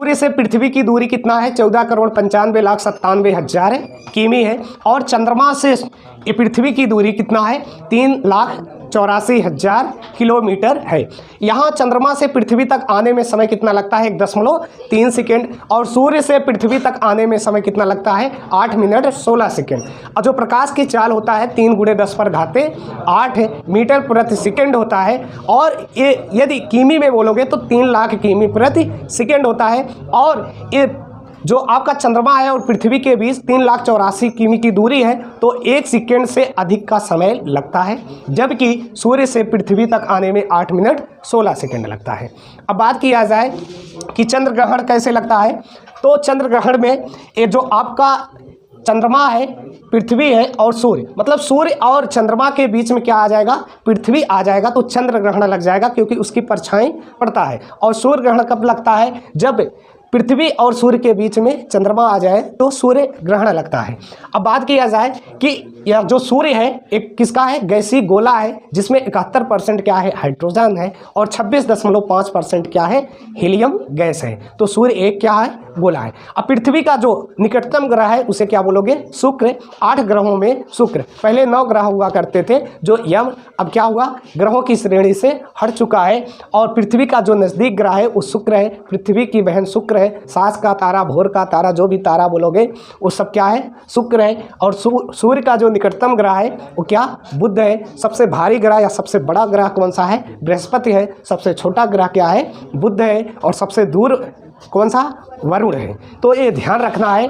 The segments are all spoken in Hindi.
सूर्य से पृथ्वी की दूरी कितना है? 14,95,97,000 किमी है। और चंद्रमा से पृथ्वी की दूरी कितना है? 3,84,000 किलोमीटर है। यहाँ चंद्रमा से पृथ्वी तक आने में समय कितना लगता है? 1.3 सेकेंड। और सूर्य से पृथ्वी तक आने में समय कितना लगता है? 8 मिनट 16 सेकेंड। और जो प्रकाश की चाल होता है 3 × 10⁸ मीटर प्रति सेकेंड होता है। और ये यदि किमी में बोलोगे तो 3 लाख किमी प्रति सेकेंड होता है। और ये जो आपका चंद्रमा है और पृथ्वी के बीच 3,84,000 किमी की दूरी है, तो 1 सेकेंड से अधिक का समय लगता है, जबकि सूर्य से पृथ्वी तक आने में 8 मिनट 16 सेकेंड लगता है। अब बात किया जाए कि चंद्र ग्रहण कैसे लगता है, तो चंद्र ग्रहण में ये जो आपका चंद्रमा है, पृथ्वी है और सूर्य, मतलब सूर्य और चंद्रमा के बीच में क्या आ जाएगा? पृथ्वी आ जाएगा, तो चंद्र ग्रहण लग जाएगा, क्योंकि उसकी परछाई पड़ता है। और सूर्य ग्रहण कब लगता है? जब पृथ्वी और सूर्य के बीच में चंद्रमा आ जाए तो सूर्य ग्रहण लगता है। अब बात किया जाए कि यह जो सूर्य है एक किसका है? गैसीय गोला है, जिसमें 71% क्या है? हाइड्रोजन है। और 26.5% क्या है? हीलियम गैस है। तो सूर्य एक क्या है? गोला है। अब पृथ्वी का जो निकटतम ग्रह है उसे क्या बोलोगे? शुक्र। 8 ग्रहों में शुक्र, पहले 9 ग्रह हुआ करते थे जो यम, अब क्या हुआ? ग्रहों की श्रेणी से हट चुका है। और पृथ्वी का जो नज़दीक ग्रह है वो शुक्र है। पृथ्वी की बहन शुक्र है। सास का तारा, भोर का तारा, जो भी तारा बोलोगे वो सब क्या है? शुक्र है। और सूर्य का जो निकटतम ग्रह है वो क्या? बुध है। सबसे भारी ग्रह या सबसे बड़ा ग्रह कौन सा है? बृहस्पति है। सबसे छोटा ग्रह क्या है? बुध है। और सबसे दूर कौन सा? वरुण है। तो ये ध्यान रखना है।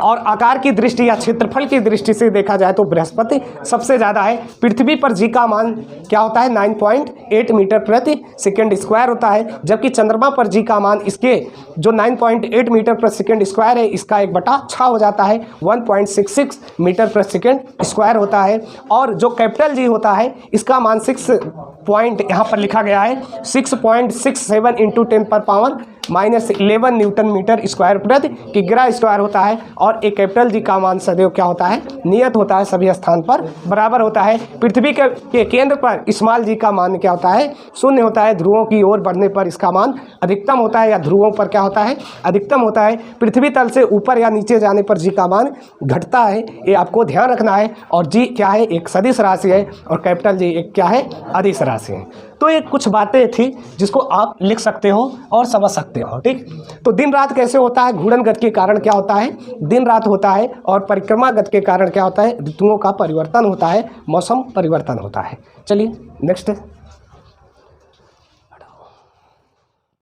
और आकार की दृष्टि या क्षेत्रफल की दृष्टि से देखा जाए तो बृहस्पति सबसे ज़्यादा है। पृथ्वी पर जी का मान क्या होता है? 9.8 मीटर प्रति सेकेंड स्क्वायर होता है, जबकि चंद्रमा पर जी का मान इसके जो 9.8 मीटर प्रति सेकेंड स्क्वायर है इसका 1/6 हो जाता है, 1.66 मीटर प्रति सेकेंड स्क्वायर होता है। और जो कैपिटल जी होता है इसका मान 6 पॉइंट यहाँ पर लिखा गया है 6.67 × 10⁻11 न्यूटन मीटर स्क्वायर प्रति किग्रा स्क्वायर होता है। और एक कैपिटल जी का मान सदैव क्या होता है? नियत होता है, सभी स्थान पर बराबर होता है। पृथ्वी के केंद्र पर स्मॉल जी का मान क्या होता है? 0 होता है। ध्रुवों की ओर बढ़ने पर इसका मान अधिकतम होता है, या ध्रुवों पर क्या होता है? अधिकतम होता है। पृथ्वी तल से ऊपर या नीचे जाने पर जी का मान घटता है, ये आपको ध्यान रखना है। और जी क्या है? एक सदिश राशि है। और कैपिटल जी एक क्या है? अदिश राशि है। तो ये कुछ बातें थी जिसको आप लिख सकते हो और समझ सकते हो। ठीक, तो दिन रात कैसे होता है? घूर्णन गति के कारण क्या होता है? दिन रात होता है। और परिक्रमा गति के कारण क्या होता है? ऋतुओं का परिवर्तन होता है, मौसम परिवर्तन होता है। चलिए नेक्स्ट